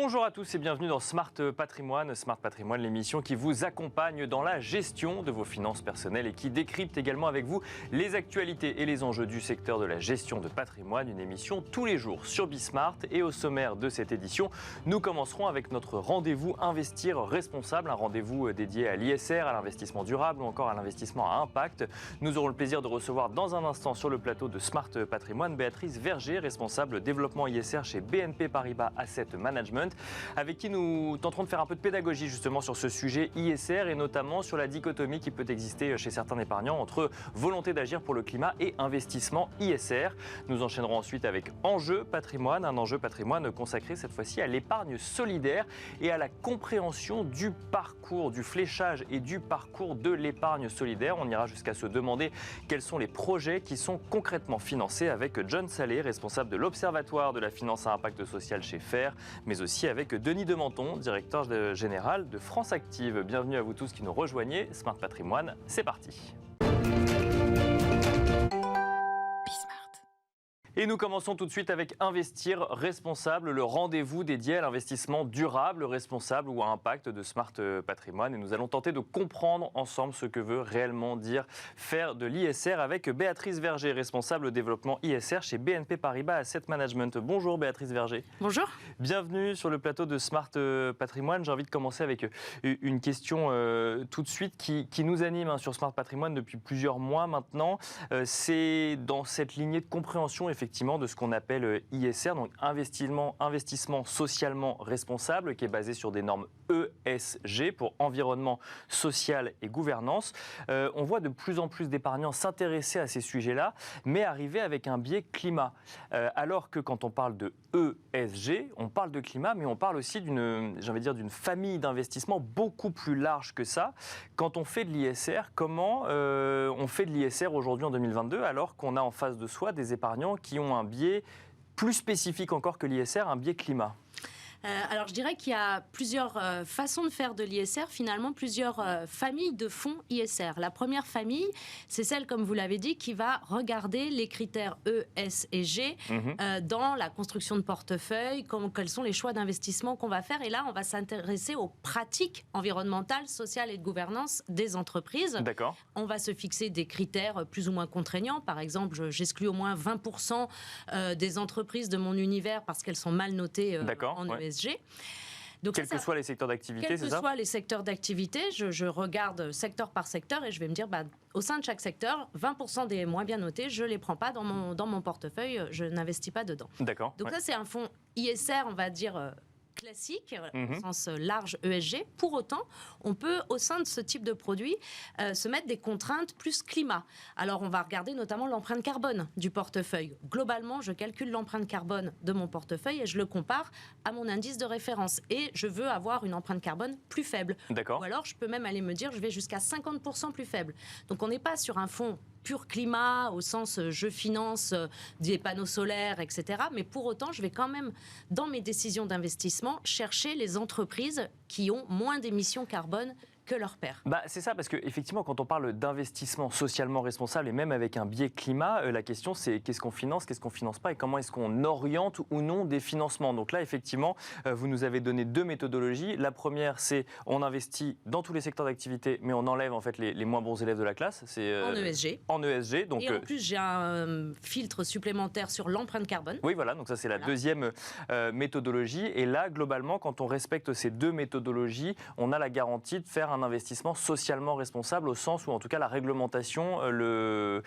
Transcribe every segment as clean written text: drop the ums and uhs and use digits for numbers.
Bonjour à tous et bienvenue dans Smart Patrimoine. Smart Patrimoine, l'émission qui vous accompagne dans la gestion de vos finances personnelles et qui décrypte également avec vous les actualités et les enjeux du secteur de la gestion de patrimoine. Une émission tous les jours sur Bismart. Et au sommaire de cette édition, nous commencerons avec notre rendez-vous Investir Responsable, un rendez-vous dédié à l'ISR, à l'investissement durable ou encore à l'investissement à impact. Nous aurons le plaisir de recevoir dans un instant sur le plateau de Smart Patrimoine Béatrice Verger, responsable développement ISR chez BNP Paribas Asset Management, avec qui nous tenterons de faire un peu de pédagogie justement sur ce sujet ISR et notamment sur la dichotomie qui peut exister chez certains épargnants entre volonté d'agir pour le climat et investissement ISR. Nous enchaînerons ensuite avec Enjeu Patrimoine, un enjeu patrimoine consacré cette fois-ci à l'épargne solidaire et à la compréhension du parcours, du fléchage et du parcours de l'épargne solidaire. On ira jusqu'à se demander quels sont les projets qui sont concrètement financés avec John Salé, responsable de l'Observatoire de la finance à impact social chez FAIRE, mais aussi avec Denis Dementon, directeur général de France Active. Bienvenue à vous tous qui nous rejoignez. Smart Patrimoine, c'est parti. Et nous commençons tout de suite avec Investir Responsable, le rendez-vous dédié à l'investissement durable, responsable ou à impact de Smart Patrimoine. Et nous allons tenter de comprendre ensemble ce que veut réellement dire faire de l'ISR avec Béatrice Verger, responsable développement ISR chez BNP Paribas Asset Management. Bonjour Béatrice Verger. Bonjour. Bienvenue sur le plateau de Smart Patrimoine. J'ai envie de commencer avec une question tout de suite qui nous anime sur Smart Patrimoine depuis plusieurs mois maintenant. C'est dans cette lignée de compréhension effectivement de ce qu'on appelle ISR, donc investissement socialement responsable, qui est basé sur des normes ESG pour environnement, social et gouvernance. On voit de plus en plus d'épargnants s'intéresser à ces sujets-là, mais arriver avec un biais climat. Alors que quand on parle de ESG, on parle de climat, mais on parle aussi d'une famille d'investissements beaucoup plus large que ça. Quand on fait de l'ISR, comment on fait de l'ISR aujourd'hui en 2022, alors qu'on a en face de soi des épargnants qui ont un biais plus spécifique encore que l'ISR, un biais climat? Alors, je dirais qu'il y a plusieurs façons de faire de l'ISR, finalement, plusieurs familles de fonds ISR. La première famille, c'est celle, comme vous l'avez dit, qui va regarder les critères E, S et G dans la construction de portefeuille, quels sont les choix d'investissement qu'on va faire. Et là, on va s'intéresser aux pratiques environnementales, sociales et de gouvernance des entreprises. D'accord. On va se fixer des critères plus ou moins contraignants. Par exemple, j'exclus au moins 20% des entreprises de mon univers parce qu'elles sont mal notées en ESG. Donc quels que soient les secteurs d'activité, c'est ça ? Quels que soient les secteurs d'activité, je regarde secteur par secteur et je vais me dire, au sein de chaque secteur, 20% des moins bien notés, je ne les prends pas dans mon portefeuille, je n'investis pas dedans. D'accord. Donc ça, c'est un fonds ISR, on va dire classique, au sens large ESG. Pour autant, on peut, au sein de ce type de produit, se mettre des contraintes plus climat. Alors, on va regarder notamment l'empreinte carbone du portefeuille. Globalement, je calcule l'empreinte carbone de mon portefeuille et je le compare à mon indice de référence. Et je veux avoir une empreinte carbone plus faible. D'accord. Ou alors, je peux même aller me dire, je vais jusqu'à 50% plus faible. Donc, on n'est pas sur un fonds pur climat, au sens je finance des panneaux solaires, etc. Mais pour autant, je vais quand même, dans mes décisions d'investissement, chercher les entreprises qui ont moins d'émissions carbone que leur père. C'est ça, parce qu'effectivement, quand on parle d'investissement socialement responsable et même avec un biais climat, la question c'est qu'est-ce qu'on finance, qu'est-ce qu'on ne finance pas et comment est-ce qu'on oriente ou non des financements. Donc là, effectivement, vous nous avez donné deux méthodologies. La première, c'est on investit dans tous les secteurs d'activité, mais on enlève en fait les moins bons élèves de la classe. C'est, en ESG. En ESG. Donc, et en plus, j'ai un filtre supplémentaire sur l'empreinte carbone. Oui, voilà, donc ça c'est la deuxième méthodologie. Et là, globalement, quand on respecte ces deux méthodologies, on a la garantie de faire un investissement socialement responsable au sens où, en tout cas, la réglementation le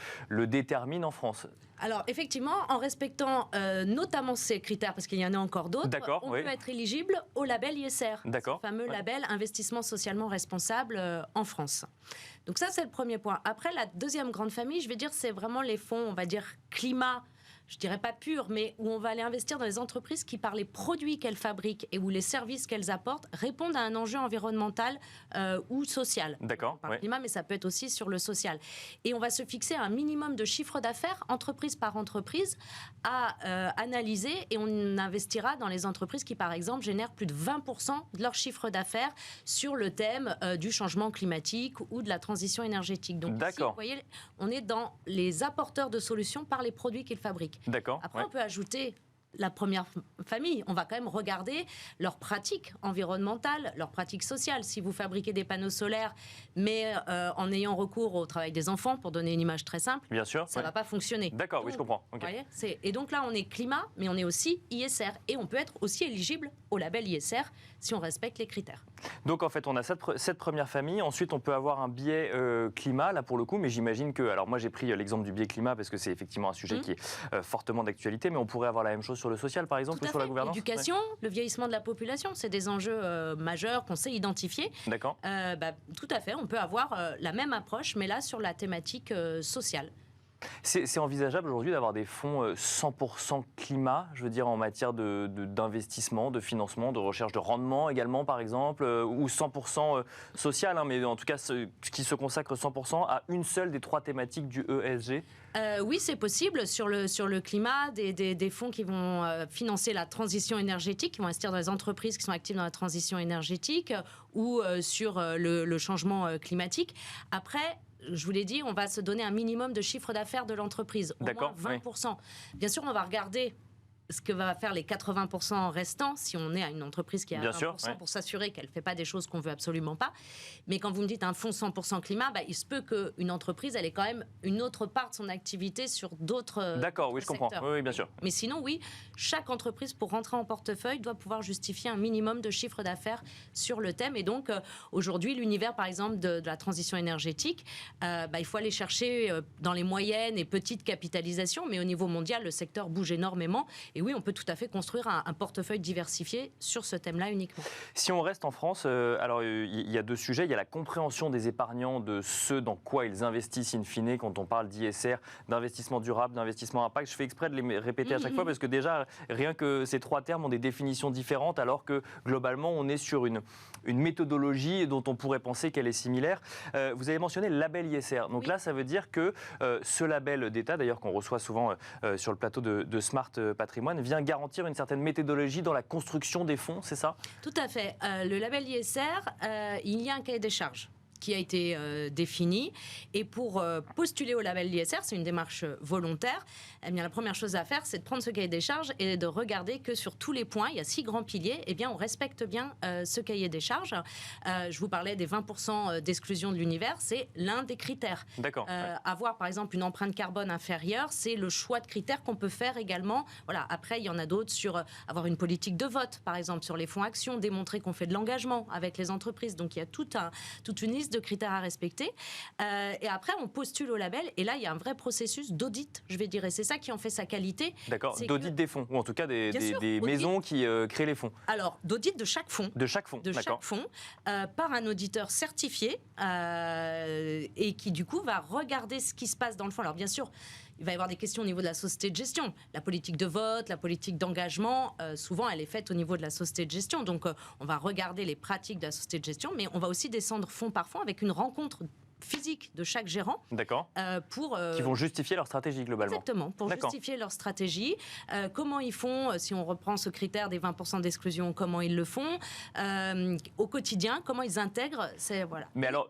détermine en France. Alors, effectivement, en respectant notamment ces critères, parce qu'il y en a encore d'autres, on peut être éligible au label ISR, ce fameux label investissement socialement responsable en France. Donc ça, c'est le premier point. Après, la deuxième grande famille, je vais dire, c'est vraiment les fonds, on va dire, climat, je dirais pas pur, mais où on va aller investir dans les entreprises qui, par les produits qu'elles fabriquent et où les services qu'elles apportent, répondent à un enjeu environnemental ou social. D'accord. Par climat, mais ça peut être aussi sur le social. Et on va se fixer un minimum de chiffre d'affaires, entreprise par entreprise, à analyser, et on investira dans les entreprises qui, par exemple, génèrent plus de 20% de leur chiffre d'affaires sur le thème du changement climatique ou de la transition énergétique. Donc ici, vous voyez, on est dans les apporteurs de solutions par les produits qu'ils fabriquent. D'accord. Après, on peut ajouter la première famille. On va quand même regarder leurs pratiques environnementales, leurs pratiques sociales. Si vous fabriquez des panneaux solaires, mais en ayant recours au travail des enfants, pour donner une image très simple, bien sûr, ça ne va pas fonctionner. D'accord, oui, je comprends. Okay. Voyez, et donc là, on est climat, mais on est aussi ISR. Et on peut être aussi éligible au label ISR si on respecte les critères. Donc en fait, on a cette première famille. Ensuite, on peut avoir un biais climat, là pour le coup, mais j'imagine que... Alors moi, j'ai pris l'exemple du biais climat parce que c'est effectivement un sujet qui est fortement d'actualité, mais on pourrait avoir la même chose sur le social, par exemple, ou sur la gouvernance. L'éducation, le vieillissement de la population, c'est des enjeux majeurs qu'on sait identifier. D'accord. Tout à fait, on peut avoir la même approche, mais là, sur la thématique sociale. C'est envisageable aujourd'hui d'avoir des fonds 100% climat, je veux dire en matière d'investissement, de financement, de recherche de rendement également par exemple, ou 100% social, hein, mais en tout cas qui se consacre 100% à une seule des 3 thématiques du ESG. Oui, c'est possible. Sur le climat, des fonds qui vont financer la transition énergétique, qui vont investir dans les entreprises qui sont actives dans la transition énergétique ou sur le changement climatique. Après, je vous l'ai dit, on va se donner un minimum de chiffre d'affaires de l'entreprise, au moins 20%. Oui. Bien sûr, on va regarder ce que va faire les 80% restants si on est à une entreprise qui est à 20% pour s'assurer qu'elle ne fait pas des choses qu'on ne veut absolument pas. Mais quand vous me dites un fonds 100% climat, il se peut qu'une entreprise, elle ait quand même une autre part de son activité sur d'autres D'accord, oui, je comprends. Oui, bien sûr. Mais sinon, oui, chaque entreprise, pour rentrer en portefeuille, doit pouvoir justifier un minimum de chiffre d'affaires sur le thème. Et donc, aujourd'hui, l'univers, par exemple, de la transition énergétique, il faut aller chercher dans les moyennes et petites capitalisations. Mais au niveau mondial, le secteur bouge énormément. Et oui, on peut tout à fait construire un portefeuille diversifié sur ce thème-là uniquement. Si on reste en France, alors il y a 2 sujets. Il y a la compréhension des épargnants de ce dans quoi ils investissent in fine quand on parle d'ISR, d'investissement durable, d'investissement impact. Je fais exprès de les répéter à chaque fois parce que déjà, rien que ces 3 termes ont des définitions différentes alors que globalement, on est sur une méthodologie dont on pourrait penser qu'elle est similaire. Vous avez mentionné le label ISR. Donc là, ça veut dire que ce label d'État, d'ailleurs qu'on reçoit souvent sur le plateau de Smart Patrimoine, vient garantir une certaine méthodologie dans la construction des fonds, c'est ça? Tout à fait. Le label ISR, il y a un cahier des charges qui a été défini. Et pour postuler au label ISR, c'est une démarche volontaire. Eh bien, la première chose à faire, c'est de prendre ce cahier des charges et de regarder que sur tous les points, il y a 6 grands piliers, eh bien, on respecte bien ce cahier des charges. Je vous parlais des 20% d'exclusion de l'univers, c'est l'un des critères. D'accord. Avoir, par exemple, une empreinte carbone inférieure, c'est le choix de critères qu'on peut faire également. Voilà. Après, il y en a d'autres sur avoir une politique de vote, par exemple, sur les fonds actions, démontrer qu'on fait de l'engagement avec les entreprises. Donc, il y a toute une liste de critères à respecter. Et après, on postule au label. Et là, il y a un vrai processus d'audit, je vais dire. Et c'est ça qui en fait sa qualité. D'accord, d'audit des fonds, ou en tout cas des maisons qui créent les fonds. Alors, d'audit de chaque fonds. De chaque fonds, d'accord. De chaque fonds, par un auditeur certifié et qui, du coup, va regarder ce qui se passe dans le fonds. Alors, bien sûr, il va y avoir des questions au niveau de la société de gestion. La politique de vote, la politique d'engagement, souvent, elle est faite au niveau de la société de gestion. Donc, on va regarder les pratiques de la société de gestion, mais on va aussi descendre fonds par fonds avec une rencontre physique de chaque gérant. D'accord. Qui vont justifier leur stratégie globalement. Exactement, pour justifier leur stratégie. Comment ils font, si on reprend ce critère des 20% d'exclusion, comment ils le font au quotidien, comment ils intègrent. Voilà. Mais alors...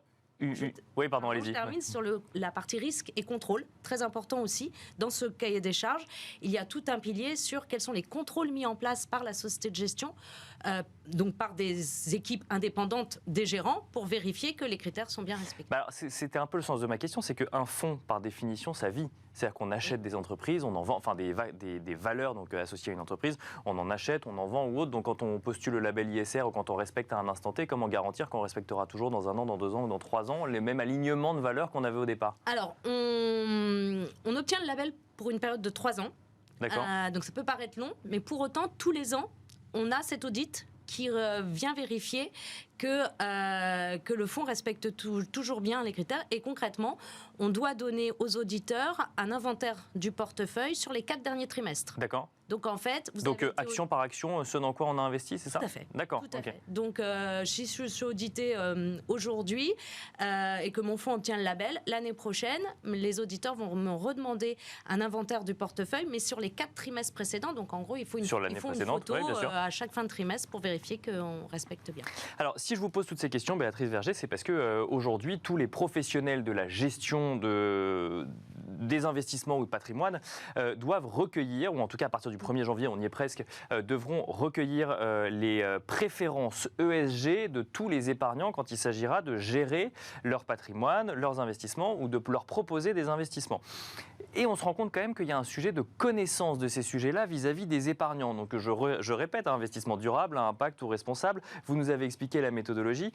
Oui, pardon, allez-y. Je termine sur la partie risque et contrôle, très important aussi. Dans ce cahier des charges, il y a tout un pilier sur quels sont les contrôles mis en place par la société de gestion, donc par des équipes indépendantes des gérants, pour vérifier que les critères sont bien respectés. C'était un peu le sens de ma question, c'est qu'un fonds, par définition, ça vit. C'est-à-dire qu'on achète des entreprises, on en vend, enfin des valeurs donc, associées à une entreprise, on en achète, on en vend ou autre. Donc quand on postule le label ISR ou quand on respecte à un instant T, comment garantir qu'on respectera toujours dans 1 an, dans 2 ans ou dans 3 ans les mêmes alignements de valeurs qu'on avait au départ? Alors, on obtient le label pour une période de 3 ans. D'accord. Donc ça peut paraître long, mais pour autant, tous les ans, on a cet audit qui vient vérifier que le fonds respecte toujours bien les critères. Et concrètement, on doit donner aux auditeurs un inventaire du portefeuille sur les 4 derniers trimestres. D'accord. Donc en fait, action par action, ce dans quoi on a investi, c'est ça? Tout à fait. D'accord. Tout à fait. Donc si je suis audité aujourd'hui et que mon fonds obtient le label, l'année prochaine, les auditeurs vont me redemander un inventaire du portefeuille, mais sur les 4 trimestres précédents. Donc en gros, il faut une photo à chaque fin de trimestre pour vérifier qu'on respecte bien. Alors si je vous pose toutes ces questions, Béatrice Verger, c'est parce que aujourd'hui, tous les professionnels de la gestion des investissements ou de patrimoine doivent recueillir, ou en tout cas à partir du 1er janvier, on y est presque, devront recueillir les préférences ESG de tous les épargnants quand il s'agira de gérer leur patrimoine, leurs investissements ou de leur proposer des investissements. Et on se rend compte quand même qu'il y a un sujet de connaissance de ces sujets-là vis-à-vis des épargnants. Donc je répète, investissement durable, impact ou responsable. Vous nous avez expliqué la méthodologie.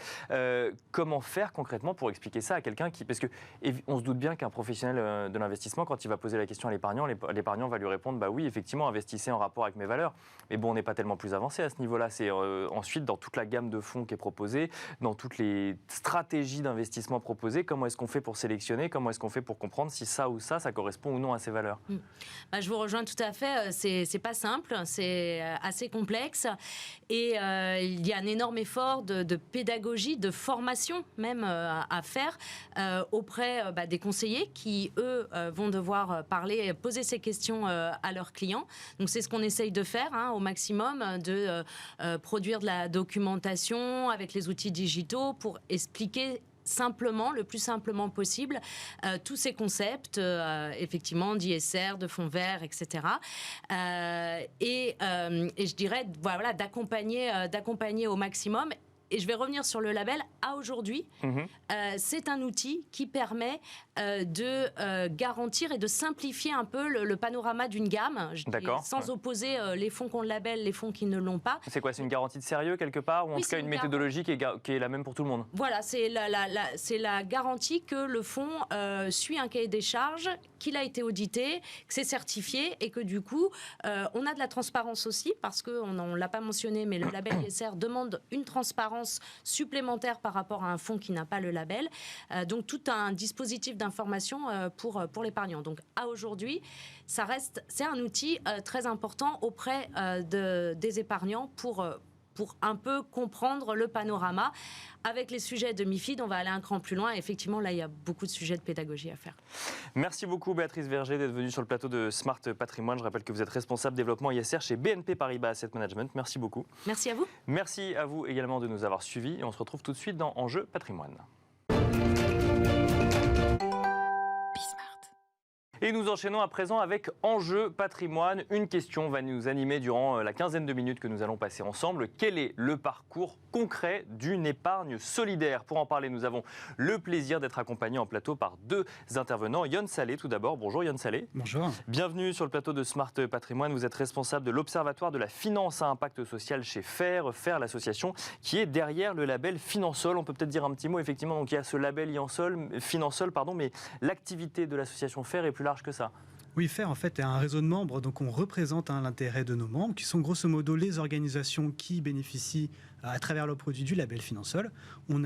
Comment faire concrètement pour expliquer ça à quelqu'un qui... Parce qu'on se doute bien qu'un professionnel de l'investissement, quand il va poser la question à l'épargnant va lui répondre « bah oui, effectivement, investissez en rapport avec mes valeurs ». Mais bon, on n'est pas tellement plus avancé à ce niveau-là. C'est ensuite dans toute la gamme de fonds qui est proposée, dans toutes les stratégies d'investissement proposées, comment est-ce qu'on fait pour sélectionner, comment est-ce qu'on fait pour comprendre si ça ou ça correspond ou non à ces valeurs. Je vous rejoins tout à fait. C'est pas simple, c'est assez complexe. Et il y a un énorme effort de pédagogie, de formation même à faire auprès des conseillers qui, eux, vont devoir poser ces questions à leurs clients. Donc c'est ce qu'on essaye de faire au maximum, de produire de la documentation avec les outils digitaux pour expliquer simplement, le plus simplement possible, tous ces concepts, effectivement, d'ISR, de fonds verts, etc. Et je dirais, voilà, d'accompagner au maximum. Et je vais revenir sur le label. À aujourd'hui, c'est un outil qui permet de garantir et de simplifier un peu le panorama d'une gamme, sans opposer les fonds qui ont le label, les fonds qui ne l'ont pas. C'est quoi? C'est une garantie de sérieux quelque part? Ou en tout cas une méthodologie qui est la même pour tout le monde? Voilà, c'est la garantie que le fonds suit un cahier des charges, qu'il a été audité, que c'est certifié et que du coup, on a de la transparence aussi, parce qu'on ne l'a pas mentionné, mais le label ISR demande une transparence supplémentaire par rapport à un fonds qui n'a pas le label. Donc tout un dispositif d'information pour l'épargnant. Donc à aujourd'hui, c'est un outil très important auprès des épargnants pour un peu comprendre le panorama. Avec les sujets de MiFID, on va aller un cran plus loin. Effectivement, là, il y a beaucoup de sujets de pédagogie à faire. Merci beaucoup, Béatrice Verger, d'être venue sur le plateau de Smart Patrimoine. Je rappelle que vous êtes responsable développement ISR chez BNP Paribas Asset Management. Merci beaucoup. Merci à vous. Merci à vous également de nous avoir suivis. Et on se retrouve tout de suite dans Enjeu Patrimoine. Et nous enchaînons à présent avec Enjeu Patrimoine. Une question va nous animer durant la quinzaine de minutes que nous allons passer ensemble. Quel est le parcours concret d'une épargne solidaire? Pour en parler, nous avons le plaisir d'être accompagnés en plateau par deux intervenants. Yon Saleh, tout d'abord. Bonjour Yon Saleh. Bonjour. Bienvenue sur le plateau de Smart Patrimoine. Vous êtes responsable de l'Observatoire de la finance à impact social chez FAIR, l'association qui est derrière le label Finansol. On peut peut-être dire un petit mot, effectivement. Donc il y a ce label Finansol, mais l'activité de l'association FAIR est plus large que ça. Oui, FAIR en fait est un réseau de membres, donc on représente l'intérêt de nos membres, qui sont grosso modo les organisations qui bénéficient à travers le produit du label Finansol. On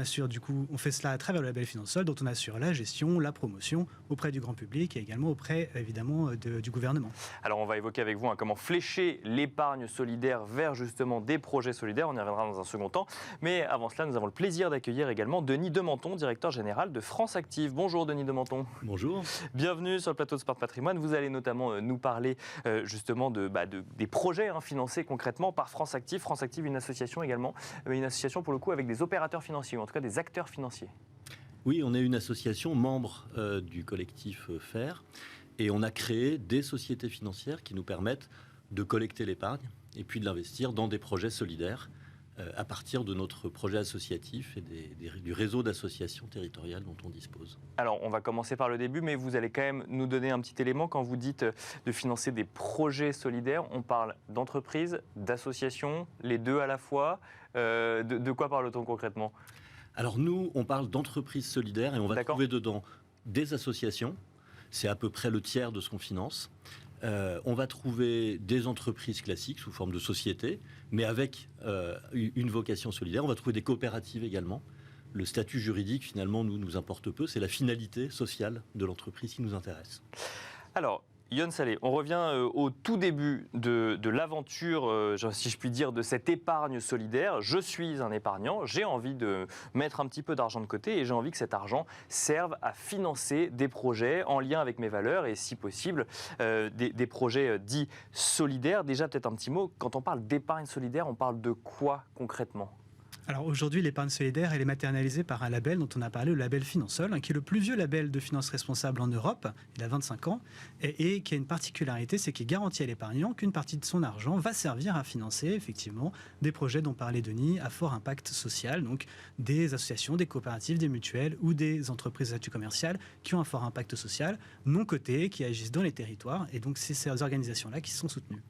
fait cela à travers le label Finansol, dont on assure la gestion, la promotion auprès du grand public et également auprès évidemment du gouvernement. Alors on va évoquer avec vous comment flécher l'épargne solidaire vers justement des projets solidaires. On y reviendra dans un second temps. Mais avant cela, nous avons le plaisir d'accueillir également Denis Dementon, directeur général de France Active. Bonjour Denis Dementon. Bonjour. Bienvenue sur le plateau de Smart Patrimoine. Vous allez notamment nous parler justement des projets financés concrètement par France Active. France Active, une association également, une association pour le coup avec des opérateurs financiers, ou en tout cas des acteurs financiers. Oui, on est une association membre du collectif FAIR et on a créé des sociétés financières qui nous permettent de collecter l'épargne et puis de l'investir dans des projets solidaires à partir de notre projet associatif et du réseau d'associations territoriales dont on dispose. Alors, on va commencer par le début, mais vous allez quand même nous donner un petit élément. Quand vous dites de financer des projets solidaires, on parle d'entreprises, d'associations, les deux à la fois. De quoi parle-t-on concrètement ? Alors nous, on parle d'entreprises solidaires et on va trouver dedans des associations. C'est à peu près le tiers de ce qu'on finance. On va trouver des entreprises classiques sous forme de sociétés, mais avec une vocation solidaire. On va trouver des coopératives également. Le statut juridique, finalement, nous importe peu. C'est la finalité sociale de l'entreprise qui nous intéresse. Alors, Yon Saleh, on revient au tout début de l'aventure, si je puis dire, de cette épargne solidaire. Je suis un épargnant, j'ai envie de mettre un petit peu d'argent de côté et j'ai envie que cet argent serve à financer des projets en lien avec mes valeurs et, si possible, des projets dits solidaires. Déjà, peut-être un petit mot, quand on parle d'épargne solidaire, on parle de quoi concrètement ? Alors aujourd'hui, l'épargne solidaire, elle est matérialisée par un label dont on a parlé, le label Finansol, qui est le plus vieux label de finances responsables en Europe. Il a 25 ans et qui a une particularité, c'est qu'il garantit à l'épargnant qu'une partie de son argent va servir à financer effectivement des projets dont parlait Denis à fort impact social, donc des associations, des coopératives, des mutuelles ou des entreprises commerciales qui ont un fort impact social, non cotées, qui agissent dans les territoires. Et donc c'est ces organisations-là qui sont soutenues.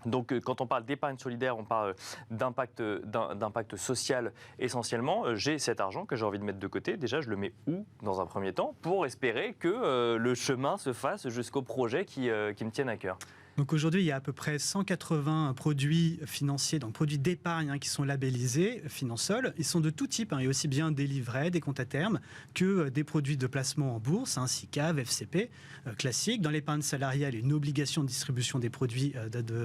Donc, quand on parle d'épargne solidaire, on parle d'impact social essentiellement. J'ai cet argent que j'ai envie de mettre de côté. Déjà, je le mets où, dans un premier temps, pour espérer que le chemin se fasse jusqu'au projet qui me tienne à cœur. Donc aujourd'hui, il y a à peu près 180 produits financiers, donc produits d'épargne qui sont labellisés Finansol. Ils sont de tout type, et aussi bien des livrets, des comptes à terme, que des produits de placement en bourse, SICAV, FCP, classiques. Dans l'épargne salariale, il y a une obligation de distribution des produits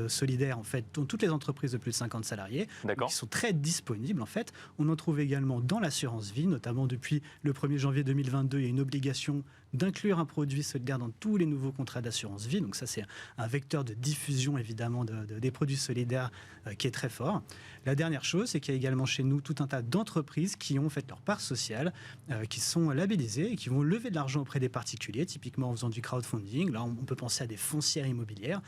solidaires, en fait, dans toutes les entreprises de plus de 50 salariés, qui sont très disponibles, en fait. On en trouve également dans l'assurance vie, notamment depuis le 1er janvier 2022, il y a une obligation d'inclure un produit solidaire dans tous les nouveaux contrats d'assurance vie. Donc ça, c'est un vecteur de diffusion, évidemment, des produits solidaires qui est très fort. La dernière chose, c'est qu'il y a également chez nous tout un tas d'entreprises qui ont fait leur part sociale, qui sont labellisées et qui vont lever de l'argent auprès des particuliers, typiquement en faisant du crowdfunding. Là, on peut penser à des foncières immobilières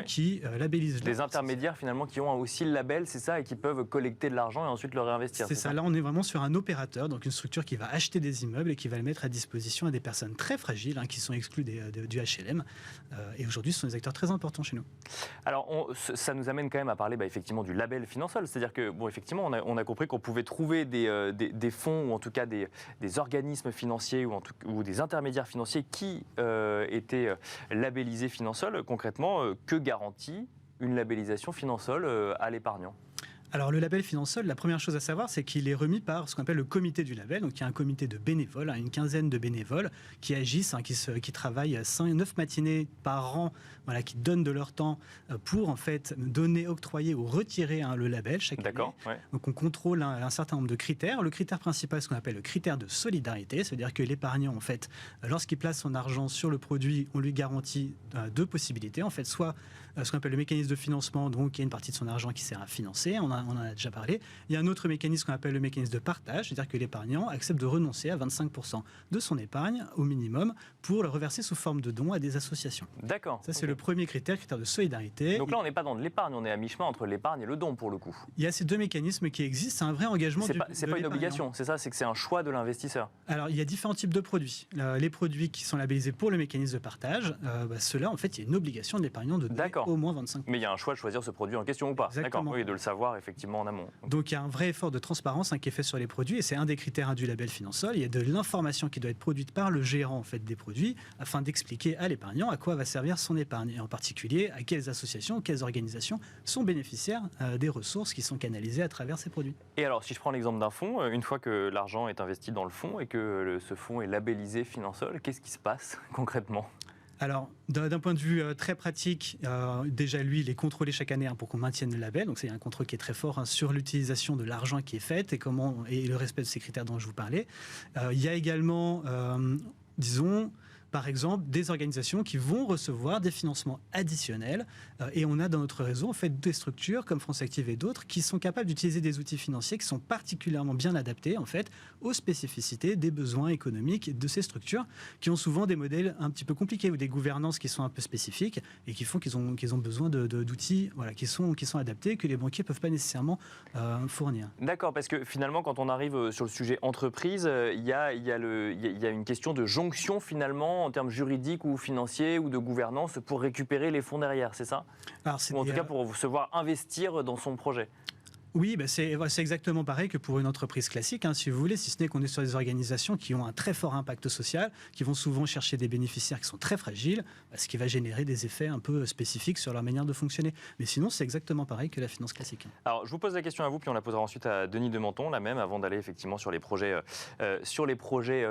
qui labellisent. Des intermédiaires, finalement, qui ont aussi le label, c'est ça, et qui peuvent collecter de l'argent et ensuite le réinvestir. C'est ça. Là, on est vraiment sur un opérateur, donc une structure qui va acheter des immeubles et qui va le mettre à disposition à des personnes très fragiles, qui sont exclus du HLM. Et aujourd'hui, ce sont des acteurs très importants chez nous. Alors, ça nous amène quand même à parler effectivement du label Finansol. C'est-à-dire que, bon, effectivement, on a compris qu'on pouvait trouver des fonds, ou en tout cas des organismes financiers ou des intermédiaires financiers qui étaient labellisés Finansol. Concrètement, que garantit une labellisation Finansol à l'épargnant ? Alors le label Finansol, la première chose à savoir, c'est qu'il est remis par ce qu'on appelle le comité du label. Donc il y a un comité de bénévoles, une quinzaine de bénévoles qui agissent, qui travaillent 9 matinées par an, qui donnent de leur temps pour en fait donner, octroyer ou retirer le label chaque année. Ouais. Donc on contrôle un certain nombre de critères. Le critère principal, c'est ce qu'on appelle le critère de solidarité, c'est-à-dire que l'épargnant, en fait, lorsqu'il place son argent sur le produit, on lui garantit 2 possibilités. En fait, soit ce qu'on appelle le mécanisme de financement, donc il y a une partie de son argent qui sert à financer, on en a déjà parlé. Il y a un autre mécanisme qu'on appelle le mécanisme de partage, c'est-à-dire que l'épargnant accepte de renoncer à 25% de son épargne au minimum pour le reverser sous forme de dons à des associations. D'accord. Ça, c'est le premier critère de solidarité. Donc là, on n'est pas dans de l'épargne, on est à mi-chemin entre l'épargne et le don pour le coup. Il y a ces 2 mécanismes qui existent, c'est un vrai engagement. C'est pas une obligation, c'est ça, c'est que c'est un choix de l'investisseur. Alors, il y a différents types de produits. Les produits qui sont labellisés pour le mécanisme de partage, ceux-là, en fait, il y a une obligation de l'épargnant de donner au moins 25%. Mais il y a un choix de choisir ce produit en question ou pas. D'accord, oui, de le savoir effectivement en amont. Donc il y a un vrai effort de transparence qui est fait sur les produits et c'est un des critères du label Finansol. Il y a de l'information qui doit être produite par le gérant en fait, des produits afin d'expliquer à l'épargnant à quoi va servir son épargne et en particulier à quelles associations, quelles organisations sont bénéficiaires des ressources qui sont canalisées à travers ces produits. Et alors si je prends l'exemple d'un fonds, une fois que l'argent est investi dans le fonds et que ce fonds est labellisé Finansol, qu'est-ce qui se passe concrètement ? Alors, d'un point de vue très pratique, déjà lui, il est contrôlé chaque année pour qu'on maintienne le label. Donc, c'est un contrôle qui est très fort sur l'utilisation de l'argent qui est faite et le respect de ces critères dont je vous parlais. Il y a également, disons, par exemple, des organisations qui vont recevoir des financements additionnels. Et on a dans notre réseau en fait, des structures comme France Active et d'autres qui sont capables d'utiliser des outils financiers qui sont particulièrement bien adaptés en fait, aux spécificités des besoins économiques de ces structures qui ont souvent des modèles un petit peu compliqués ou des gouvernances qui sont un peu spécifiques et qui font qu'ils ont besoin d'outils qui sont adaptés que les banquiers ne peuvent pas nécessairement fournir. D'accord, parce que finalement, quand on arrive sur le sujet entreprise, il y a une question de jonction finalement en termes juridiques ou financiers ou de gouvernance pour récupérer les fonds derrière, c'est ça ? Ou en tout cas pour se voir investir dans son projet. Oui, c'est exactement pareil que pour une entreprise classique, si vous voulez, si ce n'est qu'on est sur des organisations qui ont un très fort impact social, qui vont souvent chercher des bénéficiaires qui sont très fragiles, ce qui va générer des effets un peu spécifiques sur leur manière de fonctionner. Mais sinon, c'est exactement pareil que la finance classique. Alors, je vous pose la question à vous, puis on la posera ensuite à Denis de Menton, là même, avant d'aller effectivement sur les projets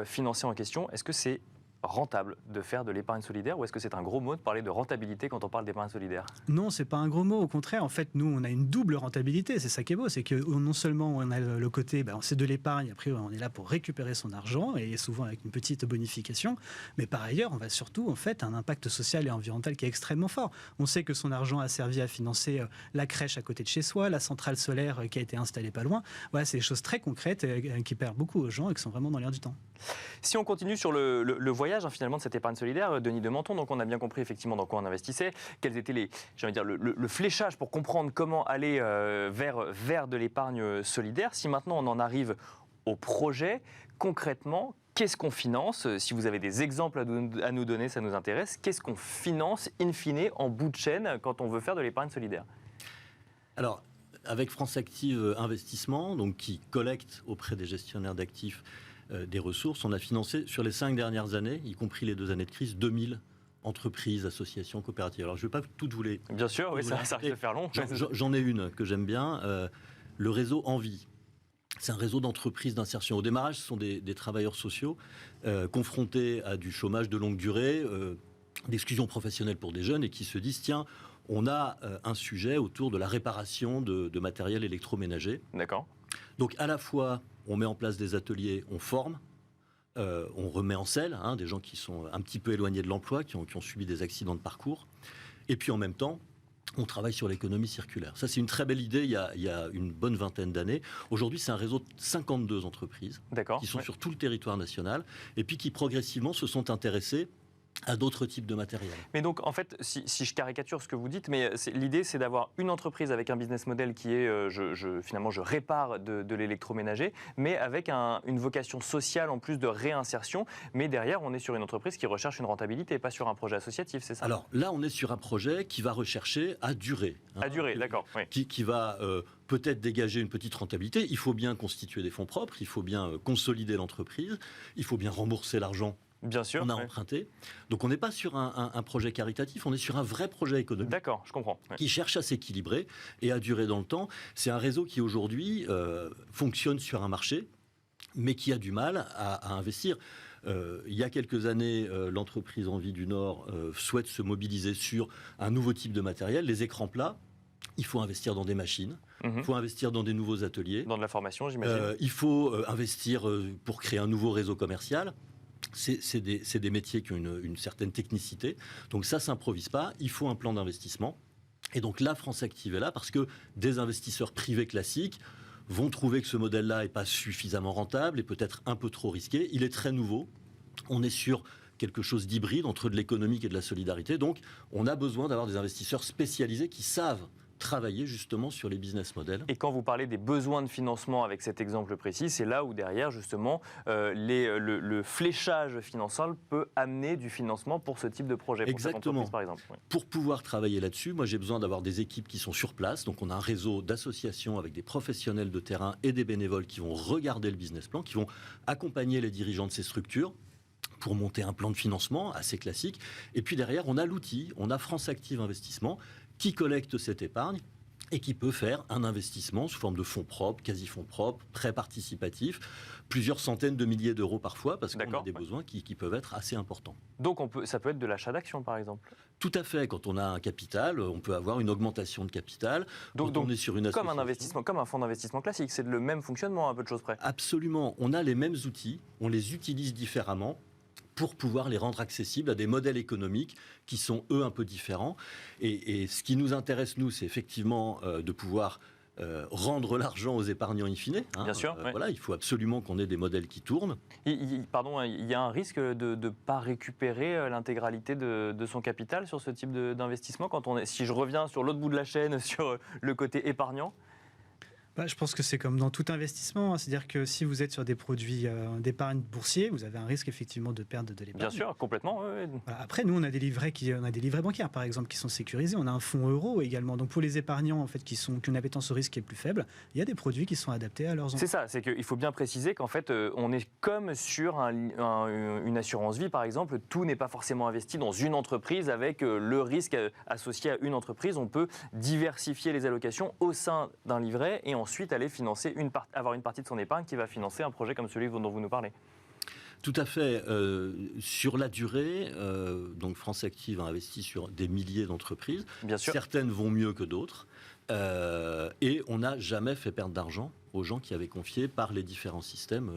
financiers en question. Est-ce que c'est rentable de faire de l'épargne solidaire, ou est-ce que c'est un gros mot de parler de rentabilité quand on parle d'épargne solidaire? Non, c'est pas un gros mot. Au contraire, en fait, nous, on a une double rentabilité. C'est ça qui est beau, c'est que non seulement on a le côté, c'est de l'épargne. Après, on est là pour récupérer son argent et souvent avec une petite bonification. Mais par ailleurs, on va surtout en fait un impact social et environnemental qui est extrêmement fort. On sait que son argent a servi à financer la crèche à côté de chez soi, la centrale solaire qui a été installée pas loin. Voilà, c'est des choses très concrètes qui perdent beaucoup aux gens et qui sont vraiment dans l'air du temps. Si on continue sur le voyage finalement de cette épargne solidaire, Denis de Menton, donc on a bien compris effectivement dans quoi on investissait, quels étaient le fléchage pour comprendre comment aller vers de l'épargne solidaire. Si maintenant on en arrive au projet, concrètement, qu'est-ce qu'on finance? Si vous avez des exemples à nous donner, ça nous intéresse. Qu'est-ce qu'on finance in fine en bout de chaîne quand on veut faire de l'épargne solidaire? Alors, avec France Active Investissement, donc qui collecte auprès des gestionnaires d'actifs des ressources, on a financé sur les 5 dernières années, y compris les 2 années de crise, 2000 entreprises, associations, coopératives. Alors je ne vais pas toutes vous les... Bien sûr, oui, ça risque de faire long. J'en ai une que j'aime bien, le réseau Envie. C'est un réseau d'entreprises d'insertion. Au démarrage, ce sont des travailleurs sociaux confrontés à du chômage de longue durée, d'exclusion professionnelle pour des jeunes et qui se disent, tiens, on a un sujet autour de la réparation de matériel électroménager. D'accord. Donc à la fois, on met en place des ateliers, on forme, on remet en selle des gens qui sont un petit peu éloignés de l'emploi, qui ont subi des accidents de parcours. Et puis en même temps, on travaille sur l'économie circulaire. Ça, c'est une très belle idée il y a une bonne vingtaine d'années. Aujourd'hui, c'est un réseau de 52 entreprises qui sont sur tout le territoire national et puis qui progressivement se sont intéressées à d'autres types de matériel. Mais donc, en fait, si je caricature ce que vous dites, mais l'idée, c'est d'avoir une entreprise avec un business model qui est, finalement, je répare de l'électroménager, mais avec une vocation sociale en plus de réinsertion. Mais derrière, on est sur une entreprise qui recherche une rentabilité, pas sur un projet associatif, c'est ça? Alors là, on est sur un projet qui va rechercher à durer. À durer, d'accord. Oui. Qui va peut-être dégager une petite rentabilité. Il faut bien constituer des fonds propres, il faut bien consolider l'entreprise, il faut bien rembourser l'argent. Bien sûr. On a emprunté. Donc on n'est pas sur un projet caritatif, on est sur un vrai projet économique. D'accord, je comprends. Ouais. Qui cherche à s'équilibrer et à durer dans le temps. C'est un réseau qui aujourd'hui fonctionne sur un marché, mais qui a du mal à investir. Il y a quelques années, l'entreprise Envie du Nord souhaite se mobiliser sur un nouveau type de matériel, les écrans plats. Il faut investir dans des machines, il faut investir dans des nouveaux ateliers. Dans de la formation, j'imagine. Il faut investir pour créer un nouveau réseau commercial. C'est des métiers qui ont une certaine technicité. Donc ça ne s'improvise pas. Il faut un plan d'investissement. Et donc là, France Active est là parce que des investisseurs privés classiques vont trouver que ce modèle-là n'est pas suffisamment rentable et peut-être un peu trop risqué. Il est très nouveau. On est sur quelque chose d'hybride entre de l'économique et de la solidarité. Donc on a besoin d'avoir des investisseurs spécialisés qui savent travailler justement sur les business models. Et quand vous parlez des besoins de financement avec cet exemple précis, c'est là où derrière justement le fléchage financier peut amener du financement pour ce type de projet. Exactement. Pour cette entreprise par exemple. Oui. Pour pouvoir travailler là-dessus, moi j'ai besoin d'avoir des équipes qui sont sur place. Donc on a un réseau d'associations avec des professionnels de terrain et des bénévoles qui vont regarder le business plan, qui vont accompagner les dirigeants de ces structures pour monter un plan de financement assez classique. Et puis derrière, on a l'outil, on a France Active Investissement qui collecte cette épargne et qui peut faire un investissement sous forme de fonds propres, quasi-fonds propres, prêts participatifs, plusieurs centaines de milliers d'euros parfois, parce qu'on a des besoins qui peuvent être assez importants. Donc ça peut être de l'achat d'actions, par exemple? Tout à fait. Quand on a un capital, on peut avoir une augmentation de capital. Donc on est sur une association. Comme un investissement, comme un fonds d'investissement classique, c'est le même fonctionnement, un peu de choses près. Absolument. On a les mêmes outils, on les utilise différemment pour pouvoir les rendre accessibles à des modèles économiques qui sont, eux, un peu différents. Et ce qui nous intéresse, nous, c'est effectivement de pouvoir rendre l'argent aux épargnants in fine. Bien sûr. Voilà, il faut absolument qu'on ait des modèles qui tournent. Pardon, il y a un risque de ne pas récupérer l'intégralité de son capital sur ce type d'investissement si je reviens sur l'autre bout de la chaîne, sur le côté épargnant? Je pense que c'est comme dans tout investissement. C'est-à-dire que si vous êtes sur des produits d'épargne boursier, vous avez un risque effectivement de perdre de l'épargne. Bien sûr, complètement. Oui. Après, nous, on a des livrets bancaires, par exemple, qui sont sécurisés. On a un fonds euro également. Donc pour les épargnants en fait, qui ont une appétence au risque qui est plus faible, il y a des produits qui sont adaptés à leurs enjeux. C'est ça, c'est qu'il faut bien préciser qu'en fait, on est comme sur une assurance vie, par exemple. Tout n'est pas forcément investi dans une entreprise avec le risque associé à une entreprise. On peut diversifier les allocations au sein d'un livret et ensuite aller financer avoir une partie de son épargne qui va financer un projet comme celui dont vous nous parlez. Tout à fait. Sur la durée, donc France Active a investi sur des milliers d'entreprises. Bien sûr. Certaines vont mieux que d'autres. Et on n'a jamais fait perdre d'argent aux gens qui avaient confié par les différents systèmes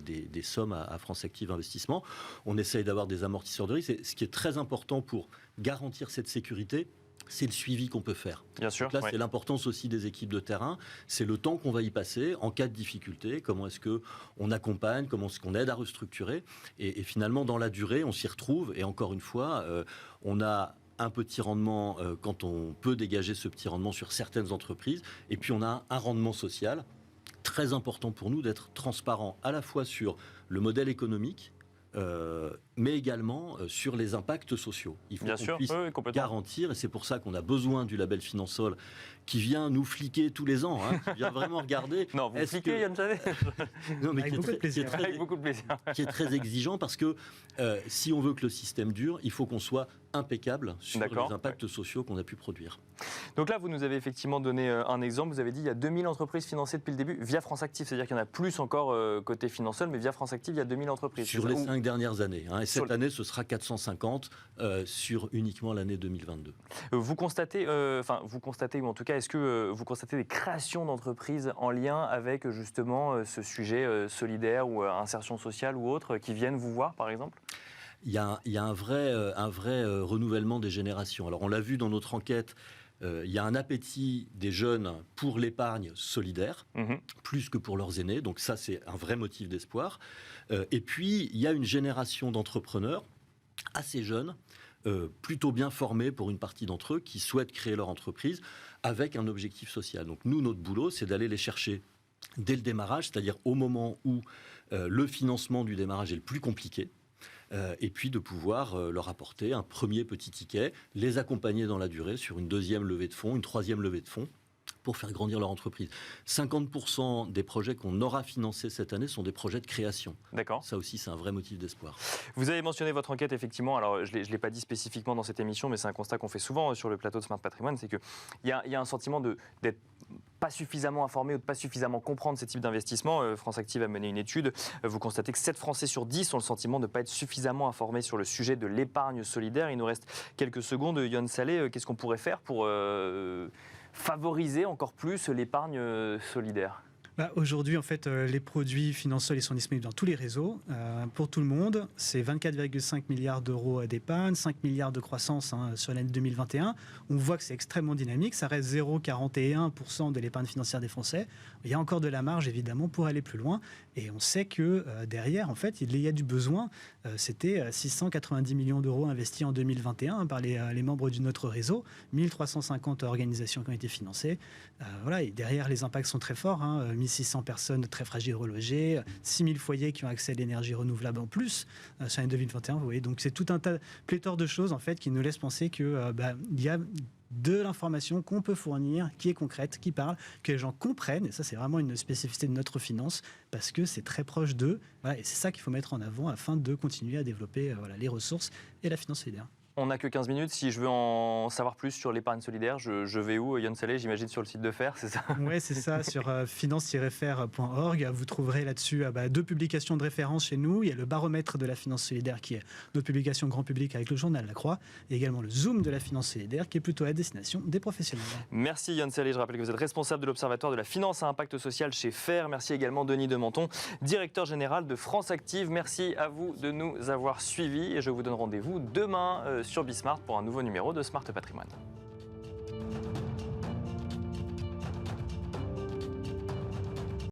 des sommes à France Active Investissement. On essaye d'avoir des amortisseurs de risque. Et ce qui est très important pour garantir cette sécurité, c'est le suivi qu'on peut faire. Bien sûr. Donc là, c'est l'importance aussi des équipes de terrain. C'est le temps qu'on va y passer en cas de difficulté. Comment est-ce qu'on accompagne, comment est-ce qu'on aide à restructurer. Et finalement, dans la durée, on s'y retrouve. Et encore une fois, on a un petit rendement quand on peut dégager ce petit rendement sur certaines entreprises. Et puis, on a un rendement social très important pour nous d'être transparent à la fois sur le modèle économique, mais également sur les impacts sociaux. Il faut qu'on puisse garantir, et c'est pour ça qu'on a besoin du label Finansol qui vient nous fliquer tous les ans, qui vient vraiment regarder. Non, vous fliquez, Yann Salé. Non, mais avec beaucoup de plaisir. Qui est très exigeant parce que si on veut que le système dure, il faut qu'on soit impeccable sur les impacts sociaux qu'on a pu produire. Donc là, vous nous avez effectivement donné un exemple. Vous avez dit qu'il y a 2000 entreprises financées depuis le début via France Active. C'est-à-dire qu'il y en a plus encore côté Finansol, mais via France Active, il y a 2000 entreprises. Sur les 5 dernières années. Et cette année, ce sera 450 sur uniquement l'année 2022. Vous constatez, ou en tout cas, est-ce que vous constatez des créations d'entreprises en lien avec justement ce sujet solidaire ou insertion sociale ou autre qui viennent vous voir, par exemple ? Il y a un vrai renouvellement des générations. Alors, on l'a vu dans notre enquête, il y a un appétit des jeunes pour l'épargne solidaire, plus que pour leurs aînés. Donc ça, c'est un vrai motif d'espoir. Et puis, il y a une génération d'entrepreneurs assez jeunes, plutôt bien formés pour une partie d'entre eux, qui souhaitent créer leur entreprise avec un objectif social. Donc nous, notre boulot, c'est d'aller les chercher dès le démarrage, c'est-à-dire au moment où le financement du démarrage est le plus compliqué, et puis de pouvoir leur apporter un premier petit ticket, les accompagner dans la durée sur une deuxième levée de fonds, une troisième levée de fonds, pour faire grandir leur entreprise. 50% des projets qu'on aura financés cette année sont des projets de création. D'accord. Ça aussi, c'est un vrai motif d'espoir. Vous avez mentionné votre enquête, effectivement. Alors, je ne l'ai pas dit spécifiquement dans cette émission, mais c'est un constat qu'on fait souvent sur le plateau de Smart Patrimoine, c'est qu'il y a un sentiment d'être pas suffisamment informé ou de pas suffisamment comprendre ces types d'investissements. France Active a mené une étude. Vous constatez que 7 Français sur 10 ont le sentiment de ne pas être suffisamment informés sur le sujet de l'épargne solidaire. Il nous reste quelques secondes. Yann Salé, qu'est-ce qu'on pourrait faire pour favoriser encore plus l'épargne solidaire ? Aujourd'hui, en fait, les produits Finansol, ils sont disponibles dans tous les réseaux, pour tout le monde. C'est 24,5 milliards d'euros d'épargne, 5 milliards de croissance sur l'année 2021. On voit que c'est extrêmement dynamique. Ça reste 0,41% de l'épargne financière des Français. Il y a encore de la marge, évidemment, pour aller plus loin. Et on sait que derrière, en fait, il y a du besoin. C'était 690 millions d'euros investis en 2021 par les membres de notre réseau. 1350 organisations qui ont été financées. Voilà, et derrière, les impacts sont très forts. 1600 personnes très fragiles relogées, 6000 foyers qui ont accès à l'énergie renouvelable en plus sur l'année 2021. Vous voyez, donc c'est tout un tas pléthore de choses en fait qui nous laissent penser que il y a de l'information qu'on peut fournir, qui est concrète, qui parle, que les gens comprennent, et ça c'est vraiment une spécificité de notre finance, parce que c'est très proche d'eux, voilà, et c'est ça qu'il faut mettre en avant afin de continuer à développer les ressources et la finance solidaire. On n'a que 15 minutes. Si je veux en savoir plus sur l'épargne solidaire, je vais où, Yann Salé? J'imagine sur le site de FAIRE, c'est ça? Oui, c'est ça, sur finance-faire.org. Vous trouverez là-dessus 2 publications de référence chez nous. Il y a le baromètre de la finance solidaire qui est notre publication grand public avec le journal La Croix, et également le Zoom de la finance solidaire qui est plutôt à destination des professionnels. Merci Yann Salé. Je rappelle que vous êtes responsable de l'Observatoire de la finance à impact social chez FAIRE. Merci également Denis Dementon, directeur général de France Active. Merci à vous de nous avoir suivis et je vous donne rendez-vous demain sur Bismart pour un nouveau numéro de Smart Patrimoine.